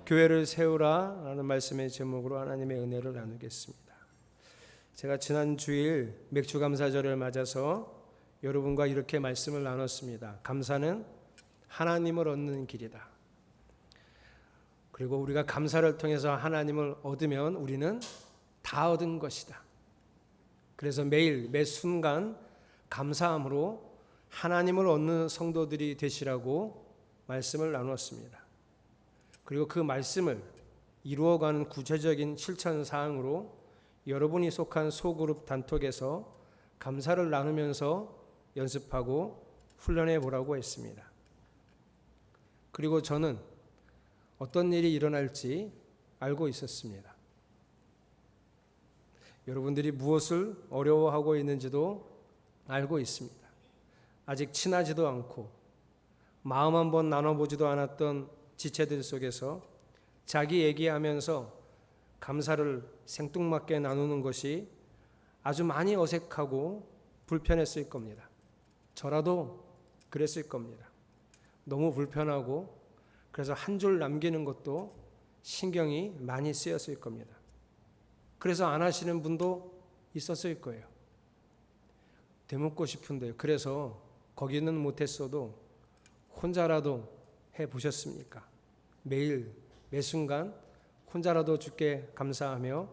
교회를 세우라 라는 말씀의 제목으로 하나님의 은혜를 나누겠습니다. 제가 지난 주일 맥주감사절을 맞아서 여러분과 이렇게 말씀을 나눴습니다. 감사는 하나님을 얻는 길이다. 그리고 우리가 감사를 통해서 하나님을 얻으면 우리는 다 얻은 것이다. 그래서 매일 매 순간 감사함으로 하나님을 얻는 성도들이 되시라고 말씀을 나누었습니다. 그리고 그 말씀을 이루어가는 구체적인 실천 사항으로 여러분이 속한 소그룹 단톡에서 감사를 나누면서 연습하고 훈련해 보라고 했습니다. 그리고 저는 어떤 일이 일어날지 알고 있었습니다. 여러분들이 무엇을 어려워하고 있는지도 알고 있습니다. 아직 친하지도 않고 마음 한번 나눠보지도 않았던 지체들 속에서 자기 얘기하면서 감사를 생뚱맞게 나누는 것이 아주 많이 어색하고 불편했을 겁니다. 저라도 그랬을 겁니다. 너무 불편하고 그래서 한 줄 남기는 것도 신경이 많이 쓰였을 겁니다. 그래서 안 하시는 분도 있었을 거예요. 되묻고 싶은데 그래서 거기는 못했어도 혼자라도 해보셨습니까? 매일 매 순간 혼자라도 주께 감사하며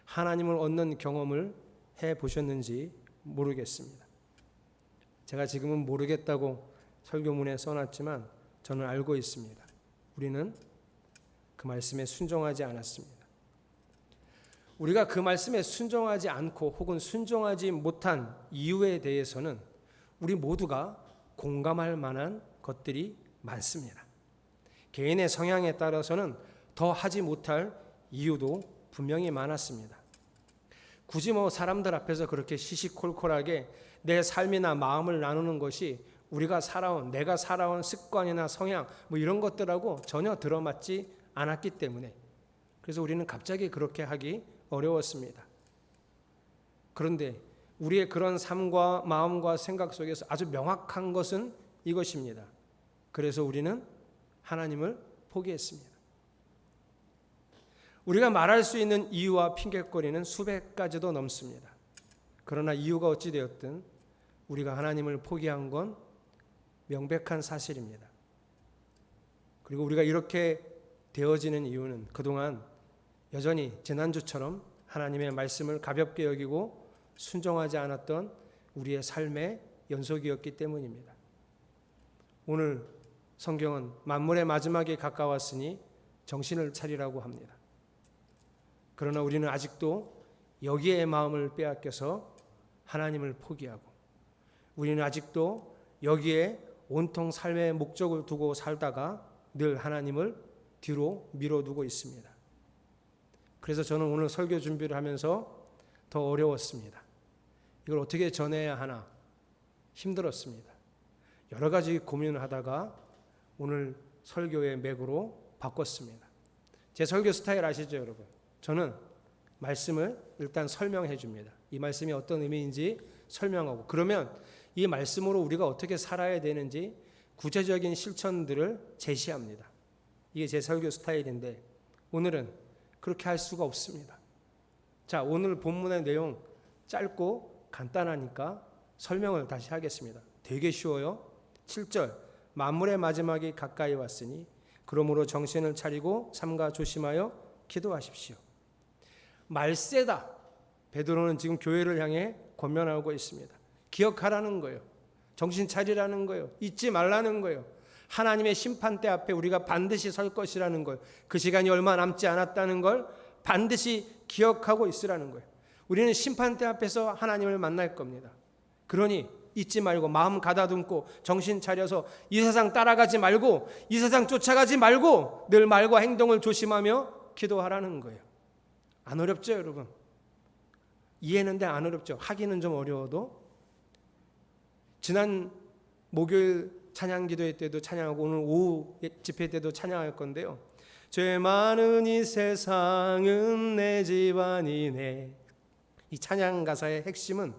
하나님을 얻는 경험을 해보셨는지 모르겠습니다. 제가 지금은 모르겠다고 설교문에 써놨지만 저는 알고 있습니다. 우리는 그 말씀에 순종하지 않았습니다. 우리가 그 말씀에 순종하지 않고 혹은 순종하지 못한 이유에 대해서는 우리 모두가 공감할 만한 것들이 많습니다. 개인의 성향에 따라서는 더 하지 못할 이유도 분명히 많았습니다. 굳이 사람들 앞에서 그렇게 시시콜콜하게 내 삶이나 마음을 나누는 것이 내가 살아온 습관이나 성향 이런 것들하고 전혀 들어맞지 않았기 때문에 그래서 우리는 갑자기 그렇게 하기 어려웠습니다. 그런데 우리의 그런 삶과 마음과 생각 속에서 아주 명확한 것은 이것입니다. 그래서 우리는 하나님을 포기했습니다. 우리가 말할 수 있는 이유와 핑계거리는 수백 가지도 넘습니다. 그러나 이유가 어찌 되었든 우리가 하나님을 포기한 건 명백한 사실입니다. 그리고 우리가 이렇게 되어지는 이유는 그동안 여전히 지난주처럼 하나님의 말씀을 가볍게 여기고 순종하지 않았던 우리의 삶의 연속이었기 때문입니다. 오늘 성경은 만물의 마지막에 가까웠으니 정신을 차리라고 합니다. 그러나 우리는 아직도 여기에 마음을 빼앗겨서 하나님을 포기하고 우리는 아직도 여기에 온통 삶의 목적을 두고 살다가 늘 하나님을 뒤로 밀어두고 있습니다. 그래서 저는 오늘 설교 준비를 하면서 더 어려웠습니다. 이걸 어떻게 전해야 하나 힘들었습니다. 여러 가지 고민을 하다가 오늘 설교의 맥으로 바꿨습니다. 제 설교 스타일 아시죠, 여러분? 저는 말씀을 일단 설명해 줍니다. 이 말씀이 어떤 의미인지 설명하고 그러면 이 말씀으로 우리가 어떻게 살아야 되는지 구체적인 실천들을 제시합니다. 이게 제 설교 스타일인데 오늘은 그렇게 할 수가 없습니다. 자, 오늘 본문의 내용 짧고 간단하니까 설명을 다시 하겠습니다. 되게 쉬워요. 7절 만물의 마지막이 가까이 왔으니 그러므로 정신을 차리고 삼가 조심하여 기도하십시오. 말세다. 베드로는 지금 교회를 향해 권면하고 있습니다. 기억하라는 거예요. 정신 차리라는 거예요. 잊지 말라는 거예요. 하나님의 심판대 앞에 우리가 반드시 설 것이라는 거예요. 그 시간이 얼마 남지 않았다는 걸 반드시 기억하고 있으라는 거예요. 우리는 심판대 앞에서 하나님을 만날 겁니다. 그러니 잊지 말고 마음 가다듬고 정신 차려서 이 세상 따라가지 말고 이 세상 쫓아가지 말고 늘 말과 행동을 조심하며 기도하라는 거예요. 안 어렵죠, 여러분? 이해했는데 안 어렵죠? 하기는 좀 어려워도 지난 목요일 찬양 기도회 때도 찬양하고 오늘 오후 집회 때도 찬양할 건데요. 죄 많은 이 세상은 내 집안이네. 이 찬양 가사의 핵심은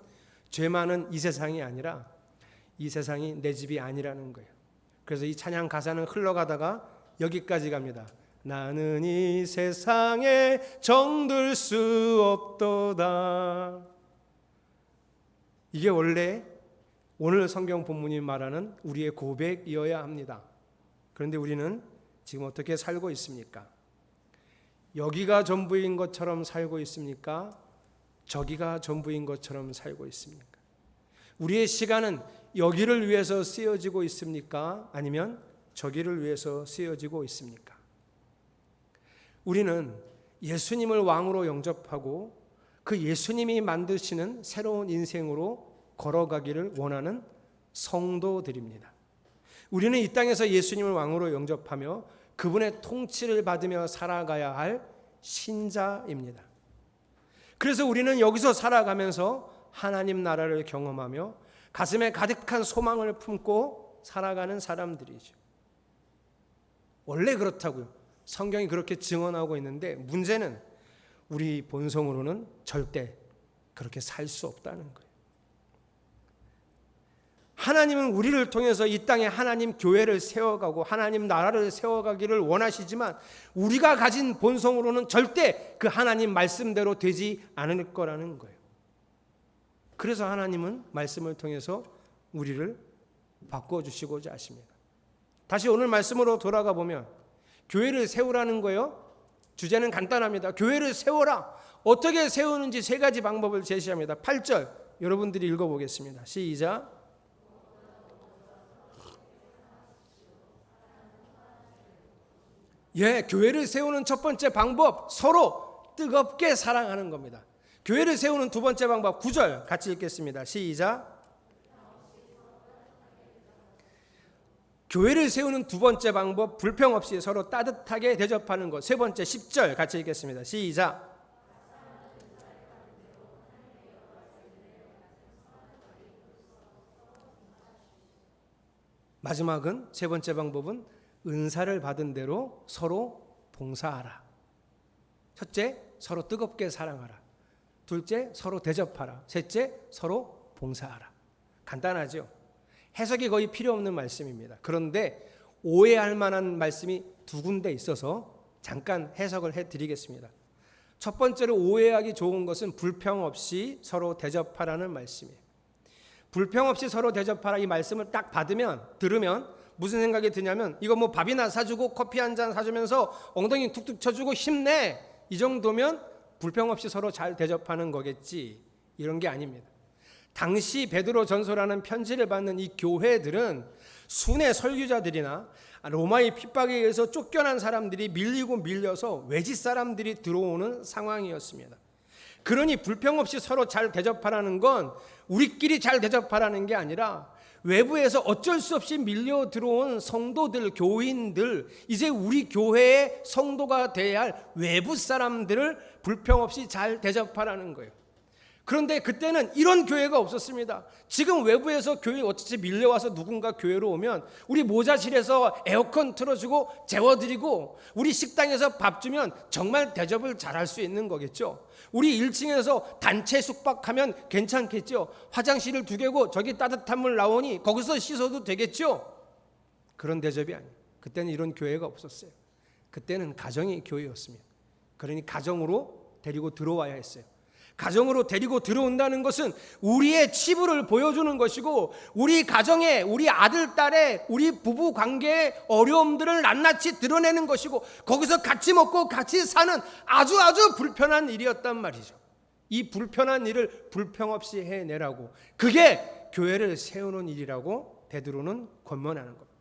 죄 많은 이 세상이 아니라 이 세상이 내 집이 아니라는 거예요. 그래서 이 찬양 가사는 흘러가다가 여기까지 갑니다. 나는 이 세상에 정들 수 없도다. 이게 원래 오늘 성경 본문이 말하는 우리의 고백이어야 합니다. 그런데 우리는 지금 어떻게 살고 있습니까? 여기가 전부인 것처럼 살고 있습니까? 저기가 전부인 것처럼 살고 있습니까? 우리의 시간은 여기를 위해서 쓰여지고 있습니까? 아니면 저기를 위해서 쓰여지고 있습니까? 우리는 예수님을 왕으로 영접하고 그 예수님이 만드시는 새로운 인생으로 걸어가기를 원하는 성도들입니다. 우리는 이 땅에서 예수님을 왕으로 영접하며 그분의 통치를 받으며 살아가야 할 신자입니다. 그래서 우리는 여기서 살아가면서 하나님 나라를 경험하며 가슴에 가득한 소망을 품고 살아가는 사람들이죠. 원래 그렇다고요. 성경이 그렇게 증언하고 있는데 문제는 우리 본성으로는 절대 그렇게 살 수 없다는 거예요. 하나님은 우리를 통해서 이 땅에 하나님 교회를 세워가고 하나님 나라를 세워가기를 원하시지만 우리가 가진 본성으로는 절대 그 하나님 말씀대로 되지 않을 거라는 거예요. 그래서 하나님은 말씀을 통해서 우리를 바꿔주시고자 하십니다. 다시 오늘 말씀으로 돌아가 보면 교회를 세우라는 거예요. 주제는 간단합니다. 교회를 세워라. 어떻게 세우는지 세 가지 방법을 제시합니다. 8절 여러분들이 읽어보겠습니다. 시작. 교회를 세우는 첫 번째 방법, 서로 뜨겁게 사랑하는 겁니다. 교회를 세우는 두 번째 방법, 9절 같이 읽겠습니다. 시작. 교회를 세우는 두 번째 방법, 불평 없이 서로 따뜻하게 대접하는 것. 세 번째, 10절 같이 읽겠습니다. 시작. 마지막은 세 번째 방법은 은사를 받은 대로 서로 봉사하라. 첫째, 서로 뜨겁게 사랑하라. 둘째, 서로 대접하라. 셋째, 서로 봉사하라. 간단하죠? 해석이 거의 필요 없는 말씀입니다. 그런데 오해할 만한 말씀이 두 군데 있어서 잠깐 해석을 해드리겠습니다. 첫 번째로 오해하기 좋은 것은 불평 없이 서로 대접하라는 말씀이에요. 불평 없이 서로 대접하라 이 말씀을 딱 들으면 무슨 생각이 드냐면 이거 뭐 밥이나 사주고 커피 한 잔 사주면서 엉덩이 툭툭 쳐주고 힘내 이 정도면 불평 없이 서로 잘 대접하는 거겠지, 이런 게 아닙니다. 당시 베드로 전서라는 편지를 받는 이 교회들은 순회 설교자들이나 로마의 핍박에 의해서 쫓겨난 사람들이 밀려서 외지 사람들이 들어오는 상황이었습니다. 그러니 불평 없이 서로 잘 대접하라는 건 우리끼리 잘 대접하라는 게 아니라 외부에서 어쩔 수 없이 밀려 들어온 성도들, 교인들, 이제 우리 교회의 성도가 돼야 할 외부 사람들을 불평 없이 잘 대접하라는 거예요. 그런데 그때는 이런 교회가 없었습니다. 지금 외부에서 교회 어찌 밀려와서 누군가 교회로 오면 우리 모자실에서 에어컨 틀어주고 재워드리고 우리 식당에서 밥 주면 정말 대접을 잘할 수 있는 거겠죠. 우리 1층에서 단체 숙박하면 괜찮겠죠. 화장실을 2개고 저기 따뜻한 물 나오니 거기서 씻어도 되겠죠. 그런 대접이 아니에요. 그때는 이런 교회가 없었어요. 그때는 가정이 교회였습니다. 그러니 가정으로 데리고 들어와야 했어요. 가정으로 데리고 들어온다는 것은 우리의 치부를 보여주는 것이고 우리 가정에 우리 아들, 딸의 우리 부부 관계의 어려움들을 낱낱이 드러내는 것이고 거기서 같이 먹고 같이 사는 아주 불편한 일이었단 말이죠. 이 불편한 일을 불평 없이 해내라고, 그게 교회를 세우는 일이라고 베드로는 권면하는 겁니다.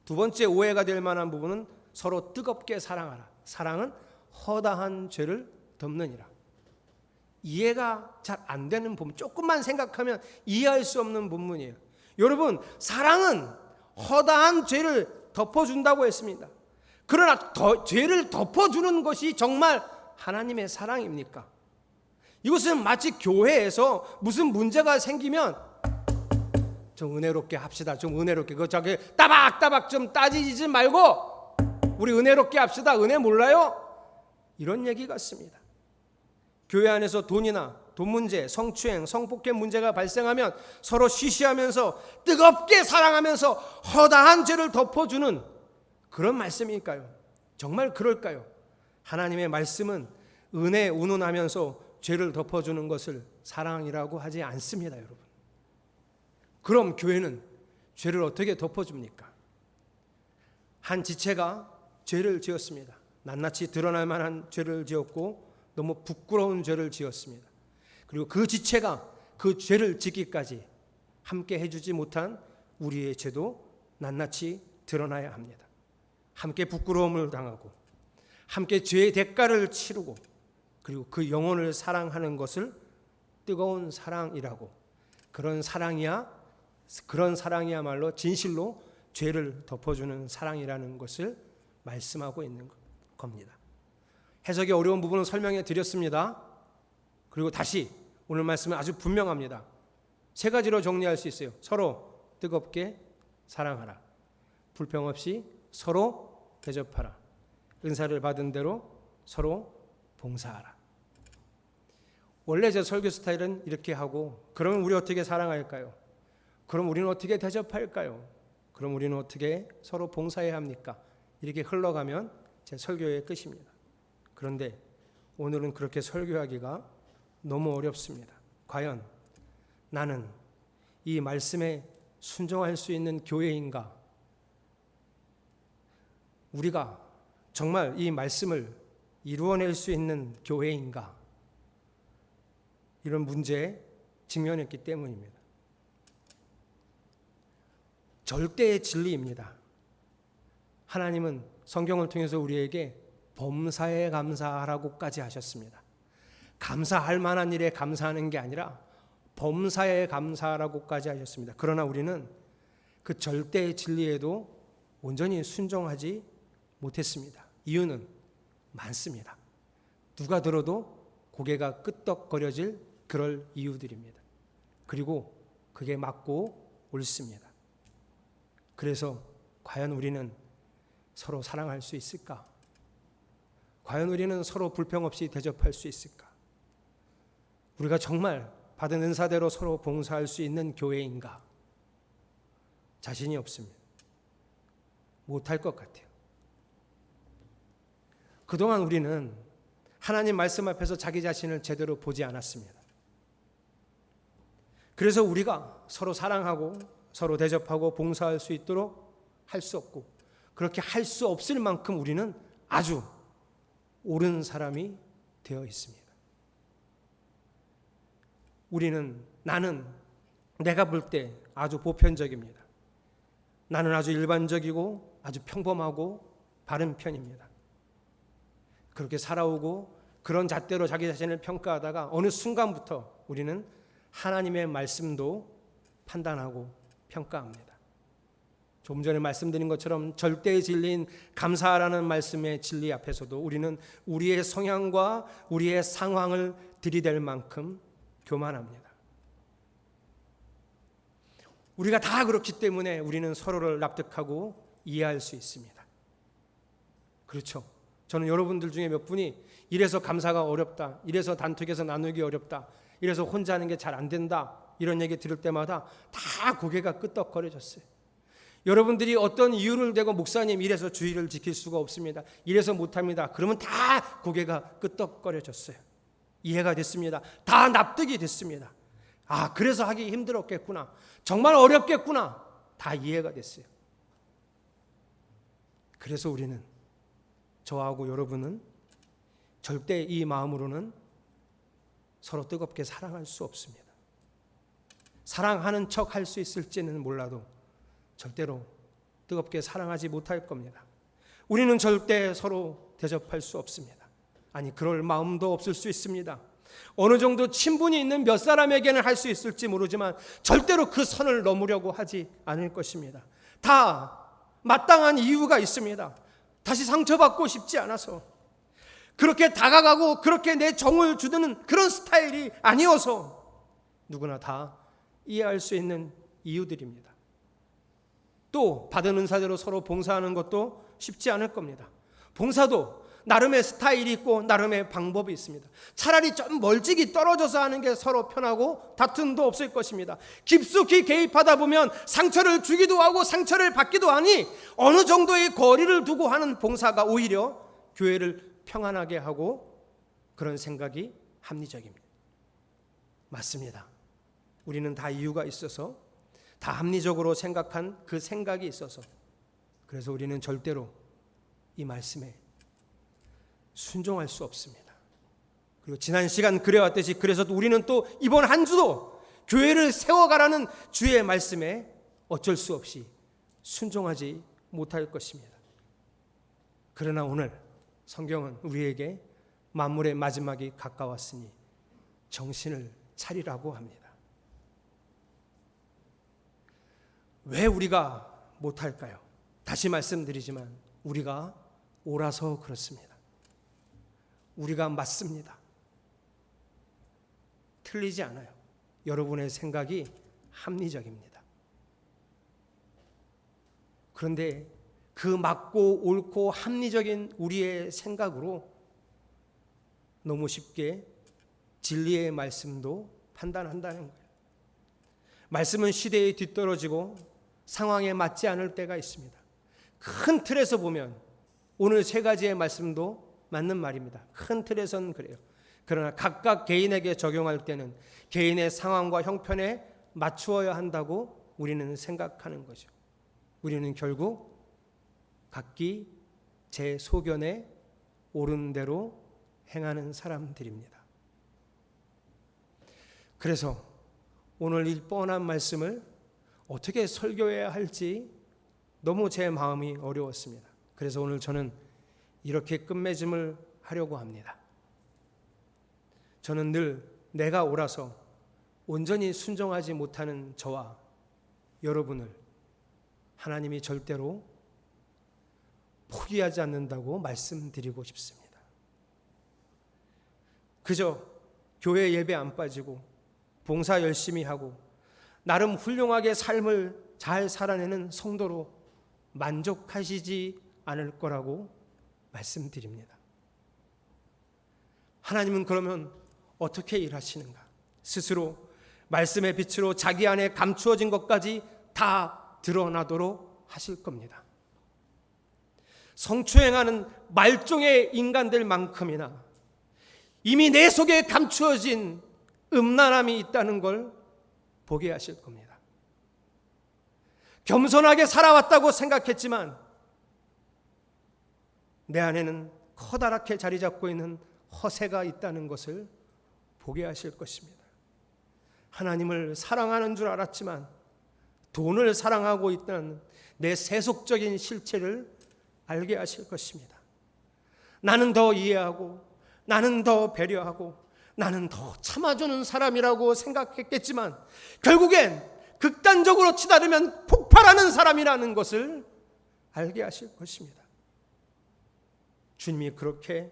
두 번째 오해가 될 만한 부분은 서로 뜨겁게 사랑하라. 사랑은 허다한 죄를 덮느니라. 이해가 잘 안 되는 부분, 조금만 생각하면 이해할 수 없는 부분이에요. 여러분, 사랑은 허다한 죄를 덮어준다고 했습니다. 그러나 죄를 덮어주는 것이 정말 하나님의 사랑입니까? 이것은 마치 교회에서 무슨 문제가 생기면 좀 은혜롭게 합시다. 좀 은혜롭게. 저기 따박따박 좀 따지지 말고 우리 은혜롭게 합시다. 은혜 몰라요? 이런 얘기 같습니다. 교회 안에서 돈이나 돈 문제, 성추행, 성폭행 문제가 발생하면 서로 쉬쉬하면서 뜨겁게 사랑하면서 허다한 죄를 덮어주는 그런 말씀일까요? 정말 그럴까요? 하나님의 말씀은 은혜 운운하면서 죄를 덮어주는 것을 사랑이라고 하지 않습니다, 여러분. 그럼 교회는 죄를 어떻게 덮어줍니까? 한 지체가 죄를 지었습니다. 낱낱이 드러날 만한 죄를 지었고 너무 부끄러운 죄를 지었습니다. 그리고 그 지체가 그 죄를 짓기까지 함께 해주지 못한 우리의 죄도 낱낱이 드러나야 합니다. 함께 부끄러움을 당하고 함께 죄의 대가를 치르고 그리고 그 영혼을 사랑하는 것을 뜨거운 사랑이라고, 그런 사랑이야말로 진실로 죄를 덮어주는 사랑이라는 것을 말씀하고 있는 겁니다. 해석이 어려운 부분은 설명해 드렸습니다. 그리고 다시 오늘 말씀은 아주 분명합니다. 세 가지로 정리할 수 있어요. 서로 뜨겁게 사랑하라. 불평 없이 서로 대접하라. 은사를 받은 대로 서로 봉사하라. 원래 제 설교 스타일은 이렇게 하고, 그러면 우리 어떻게 사랑할까요? 그럼 우리는 어떻게 대접할까요? 그럼 우리는 어떻게 서로 봉사해야 합니까? 이렇게 흘러가면 제 설교의 끝입니다. 그런데 오늘은 그렇게 설교하기가 너무 어렵습니다. 과연 나는 이 말씀에 순종할 수 있는 교회인가? 우리가 정말 이 말씀을 이루어낼 수 있는 교회인가? 이런 문제에 직면했기 때문입니다. 절대의 진리입니다. 하나님은 성경을 통해서 우리에게 범사에 감사하라고까지 하셨습니다. 감사할 만한 일에 감사하는 게 아니라 범사에 감사하라고까지 하셨습니다. 그러나 우리는 그 절대의 진리에도 온전히 순종하지 못했습니다. 이유는 많습니다. 누가 들어도 고개가 끄덕거려질 그럴 이유들입니다. 그리고 그게 맞고 옳습니다. 그래서 과연 우리는 서로 사랑할 수 있을까? 과연 우리는 서로 불평 없이 대접할 수 있을까? 우리가 정말 받은 은사대로 서로 봉사할 수 있는 교회인가? 자신이 없습니다. 못할 것 같아요. 그동안 우리는 하나님 말씀 앞에서 자기 자신을 제대로 보지 않았습니다. 그래서 우리가 서로 사랑하고 서로 대접하고 봉사할 수 있도록 할 수 없고, 그렇게 할 수 없을 만큼 우리는 아주 옳은 사람이 되어 있습니다. 나는 내가 볼 때 아주 보편적입니다. 나는 아주 일반적이고 아주 평범하고 바른 편입니다. 그렇게 살아오고 그런 잣대로 자기 자신을 평가하다가 어느 순간부터 우리는 하나님의 말씀도 판단하고 평가합니다. 조금 전에 말씀드린 것처럼 절대의 진리인 감사라는 말씀의 진리 앞에서도 우리는 우리의 성향과 우리의 상황을 들이댈 만큼 교만합니다. 우리가 다 그렇기 때문에 우리는 서로를 납득하고 이해할 수 있습니다. 그렇죠. 저는 여러분들 중에 몇 분이 이래서 감사가 어렵다, 이래서 단톡에서 나누기 어렵다, 이래서 혼자 하는 게 잘 안 된다, 이런 얘기 들을 때마다 다 고개가 끄덕거려졌어요. 여러분들이 어떤 이유를 대고 목사님 이래서 주의를 지킬 수가 없습니다, 이래서 못합니다, 그러면 다 고개가 끄덕거려졌어요. 이해가 됐습니다. 다 납득이 됐습니다. 아, 그래서 하기 힘들었겠구나, 정말 어렵겠구나, 다 이해가 됐어요. 그래서 우리는, 저하고 여러분은 절대 이 마음으로는 서로 뜨겁게 사랑할 수 없습니다. 사랑하는 척 할 수 있을지는 몰라도 절대로 뜨겁게 사랑하지 못할 겁니다. 우리는 절대 서로 대접할 수 없습니다. 아니, 그럴 마음도 없을 수 있습니다. 어느 정도 친분이 있는 몇 사람에게는 할 수 있을지 모르지만 절대로 그 선을 넘으려고 하지 않을 것입니다. 다 마땅한 이유가 있습니다. 다시 상처받고 싶지 않아서, 그렇게 다가가고 그렇게 내 정을 주는 그런 스타일이 아니어서, 누구나 다 이해할 수 있는 이유들입니다. 또 받은 은사대로 서로 봉사하는 것도 쉽지 않을 겁니다. 봉사도 나름의 스타일이 있고 나름의 방법이 있습니다. 차라리 좀 멀찍이 떨어져서 하는 게 서로 편하고 다툼도 없을 것입니다. 깊숙이 개입하다 보면 상처를 주기도 하고 상처를 받기도 하니 어느 정도의 거리를 두고 하는 봉사가 오히려 교회를 평안하게 하고 그런 생각이 합리적입니다. 맞습니다. 우리는 다 이유가 있어서 다 합리적으로 생각한 그 생각이 있어서 그래서 우리는 절대로 이 말씀에 순종할 수 없습니다. 그리고 지난 시간 그래왔듯이 그래서 우리는 또 이번 한 주도 교회를 세워가라는 주의 말씀에 어쩔 수 없이 순종하지 못할 것입니다. 그러나 오늘 성경은 우리에게 만물의 마지막이 가까웠으니 정신을 차리라고 합니다. 왜 우리가 못할까요? 다시 말씀드리지만 우리가 옳아서 그렇습니다. 우리가 맞습니다. 틀리지 않아요. 여러분의 생각이 합리적입니다. 그런데 그 맞고 옳고 합리적인 우리의 생각으로 너무 쉽게 진리의 말씀도 판단한다는 거예요. 말씀은 시대에 뒤떨어지고 상황에 맞지 않을 때가 있습니다. 큰 틀에서 보면 오늘 세 가지의 말씀도 맞는 말입니다. 큰 틀에서는 그래요. 그러나 각각 개인에게 적용할 때는 개인의 상황과 형편에 맞추어야 한다고 우리는 생각하는 거죠. 우리는 결국 각기 제 소견에 옳은 대로 행하는 사람들입니다. 그래서 오늘 이 뻔한 말씀을 어떻게 설교해야 할지 너무 제 마음이 어려웠습니다. 그래서 오늘 저는 이렇게 끝맺음을 하려고 합니다. 저는 늘 내가 옳아서 온전히 순종하지 못하는 저와 여러분을 하나님이 절대로 포기하지 않는다고 말씀드리고 싶습니다. 그저 교회 예배 안 빠지고 봉사 열심히 하고 나름 훌륭하게 삶을 잘 살아내는 성도로 만족하시지 않을 거라고 말씀드립니다. 하나님은 그러면 어떻게 일하시는가? 스스로 말씀의 빛으로 자기 안에 감추어진 것까지 다 드러나도록 하실 겁니다. 성추행하는 말종의 인간들만큼이나 이미 내 속에 감추어진 음란함이 있다는 걸 보게 하실 겁니다. 겸손하게 살아왔다고 생각했지만 내 안에는 커다랗게 자리 잡고 있는 허세가 있다는 것을 보게 하실 것입니다. 하나님을 사랑하는 줄 알았지만 돈을 사랑하고 있다는 내 세속적인 실체를 알게 하실 것입니다. 나는 더 이해하고 나는 더 배려하고 나는 더 참아주는 사람이라고 생각했겠지만 결국엔 극단적으로 치달으면 폭발하는 사람이라는 것을 알게 하실 것입니다. 주님이 그렇게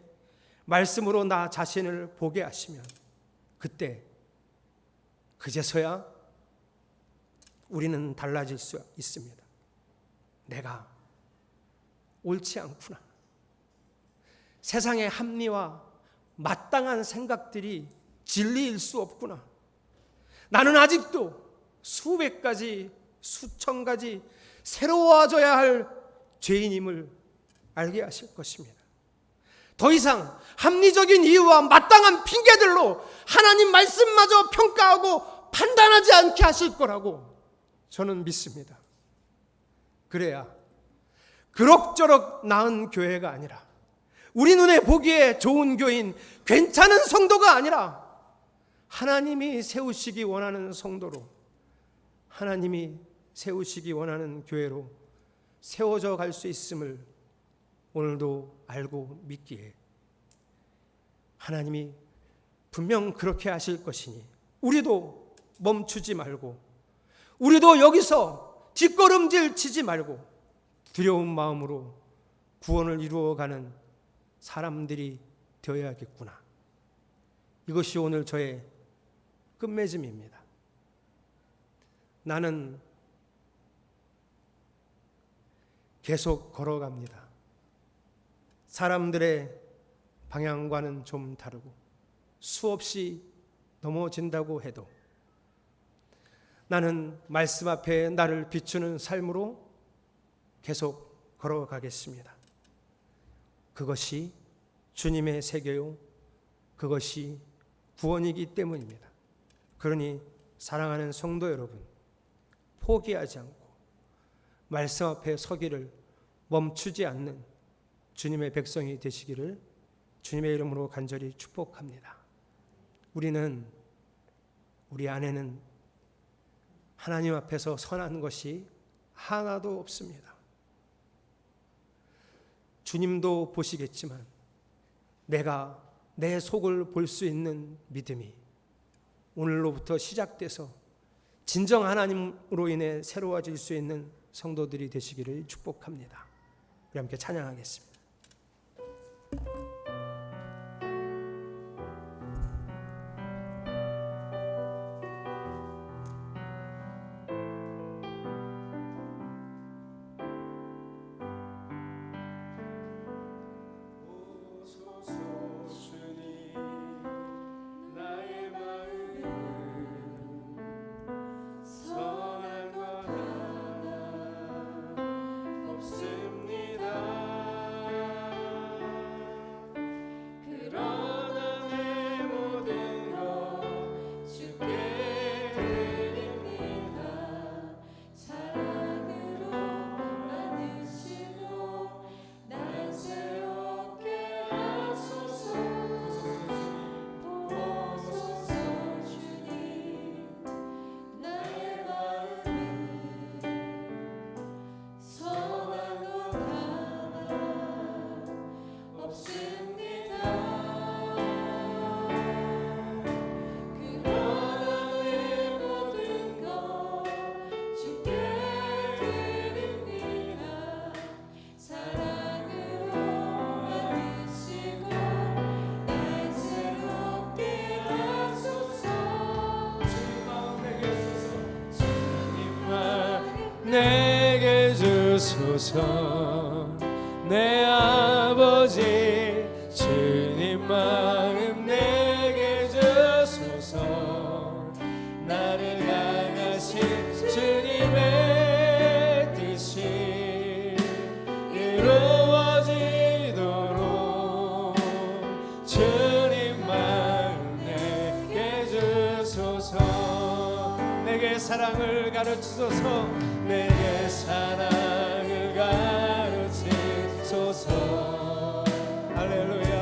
말씀으로 나 자신을 보게 하시면 그때 그제서야 우리는 달라질 수 있습니다. 내가 옳지 않구나. 세상의 합리와 마땅한 생각들이 진리일 수 없구나. 나는 아직도 수백 가지, 수천 가지 새로워져야 할 죄인임을 알게 하실 것입니다. 더 이상 합리적인 이유와 마땅한 핑계들로 하나님 말씀마저 평가하고 판단하지 않게 하실 거라고 저는 믿습니다. 그래야 그럭저럭 나은 교회가 아니라 우리 눈에 보기에 좋은 교인, 괜찮은 성도가 아니라 하나님이 세우시기 원하는 성도로, 하나님이 세우시기 원하는 교회로 세워져 갈 수 있음을 오늘도 알고 믿기에 하나님이 분명 그렇게 하실 것이니 우리도 멈추지 말고 우리도 여기서 뒷걸음질 치지 말고 두려운 마음으로 구원을 이루어가는 사람들이 되어야겠구나. 이것이 오늘 저의 끝맺음입니다. 나는 계속 걸어갑니다. 사람들의 방향과는 좀 다르고 수없이 넘어진다고 해도 나는 말씀 앞에 나를 비추는 삶으로 계속 걸어가겠습니다. 그것이 주님의 세계요, 그것이 구원이기 때문입니다. 그러니 사랑하는 성도 여러분, 포기하지 않고 말씀 앞에 서기를 멈추지 않는 주님의 백성이 되시기를 주님의 이름으로 간절히 축복합니다. 우리 안에는 하나님 앞에서 선한 것이 하나도 없습니다. 주님도 보시겠지만 내가 내 속을 볼 수 있는 믿음이 오늘로부터 시작돼서 진정 하나님으로 인해 새로워질 수 있는 성도들이 되시기를 축복합니다. 우리 함께 찬양하겠습니다. 내게 주소서. 내 아버지 주님 마음 내게 주소서. 나를 향하신 주님의 뜻이 이루어지도록 주님 마음 내게 주소서. 내게 사랑을 가르치소서. 내게 사랑을 가르치소서. 할렐루야.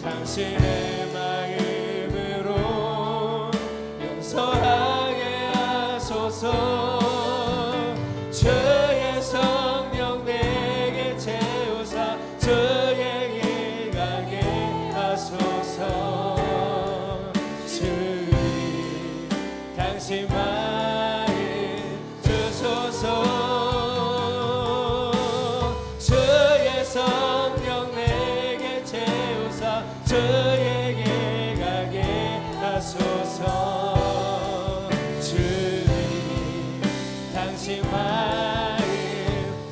당신의 마음으로 용서하게 하소서. 주의 성령 내게 채우사 주의 길 가게 하소서. 주님 당신 주의 성령 내게 채우사 주의 길 가게 하소서. 주님 당신 마음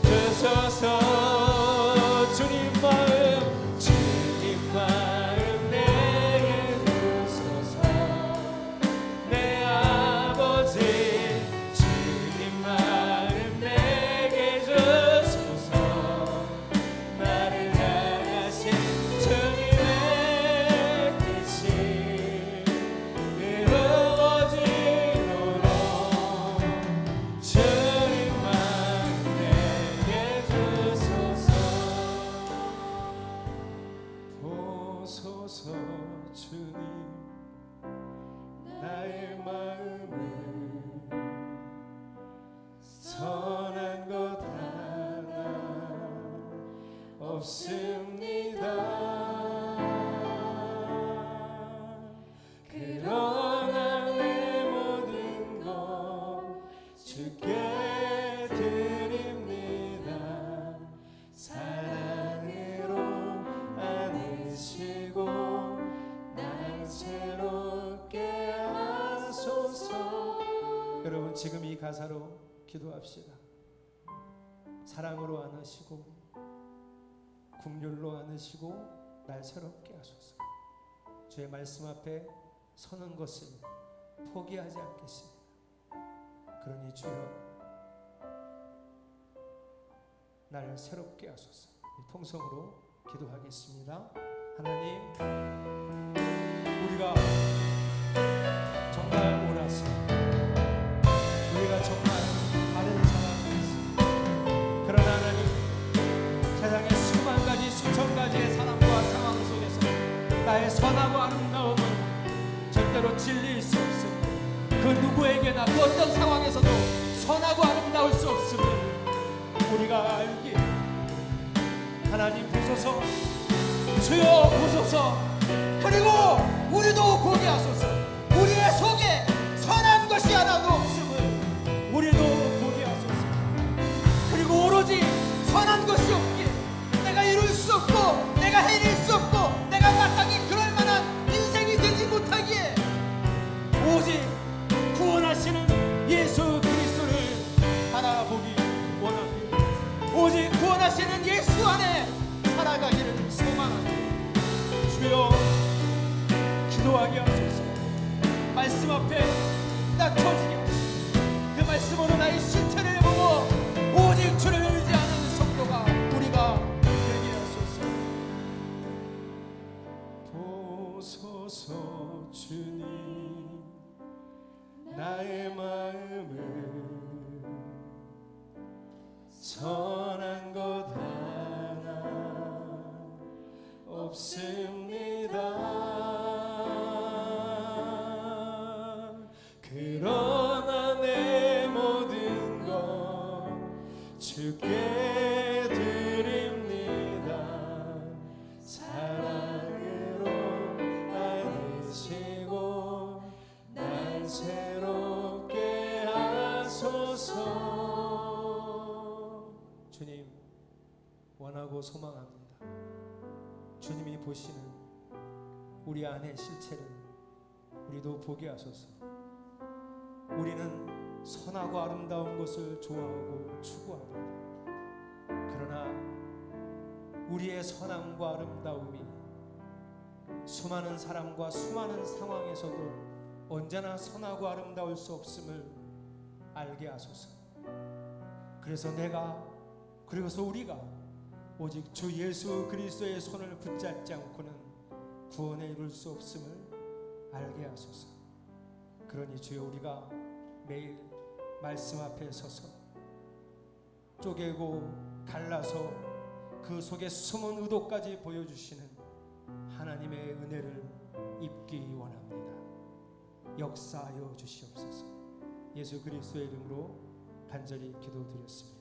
주소서. 주님 마음 내게 주소서. 내 아버지 주님 마음 내게 주소서. 나를 향하신 주님의 뜻이 이루어지도록 주님 마음 내게 주소서. 보소서. 주님 나의 마음을 선한 것 하나 없습니다. 그러나 내 모든 것 주께 드립니다. 사랑으로 안으시고 날 새롭게 하소서. 여러분 지금 이 가사로 기도합시다. 사랑으로 안으시고 국률로 안으시고 날 새롭게 하소서. 주의 말씀 앞에 서는 것을 포기하지 않겠습니다. 그러니 주여 날 새롭게 하소서. 통성으로 기도하겠습니다. 하나님, 우리가 정말 원하시, 우리가 정말 바른 사랑이 있습니다. 그러나 하나님, 세상의 수만 가지 수천 가지의 사람과 상황 속에서 나의 선하고 아름다움은 절대로 질릴 수 없습니다. 그 누구에게나 그 어떤 상황에서도 선하고 아름다울 수 없음을 우리가 알기에 하나님 보소서, 주여 보소서. 그리고 우리도 보게 하소서. 우리의 속에 선한 것이 하나도 없음을 우리도 보게 하소서. 그리고 오로지 선한 것이 없기에 내가 이룰 수 없고 내가 해낼 수 없고 내가 마땅히 그럴 만한 인생이 되지 못하기에 오직 구원하시는 예수 그리스도를 바라보기 원합니다. 오직 구원하시는 예수 안에 살아가기를 소망합니다. 주여 기도하게 하소서. 말씀 앞에 낮춰지게 하시고 그 말씀으로 나의 신체를 보고 오직 주를 의지하는 성도가 우리가 되게 하소서. 보소서 주님, 나의 마음을 선한 것 하나 없습니다. 그러나 내 모든 것 주께 드립니다. 사랑으로 안으시고 날 새롭게 하소서. 주님, 원하고 소망합니다. 주님이 보시는 우리 안의 실체를 우리도 보게 하소서. 우리는 선하고 아름다운 것을 좋아하고 추구합니다. 그러나 우리의 선함과 아름다움이 수많은 사람과 수많은 상황에서도 언제나 선하고 아름다울 수 없음을 알게 하소서. 그래서 내가, 그리고서 우리가 오직 주 예수 그리스도의 손을 붙잡지 않고는 구원에 이룰 수 없음을 알게 하소서. 그러니 주여, 우리가 매일 말씀 앞에 서서 쪼개고 갈라서 그 속에 숨은 의도까지 보여주시는 하나님의 은혜를 입기 원합니다. 역사하여 주시옵소서. 예수 그리스도의 이름으로 간절히 기도드렸습니다.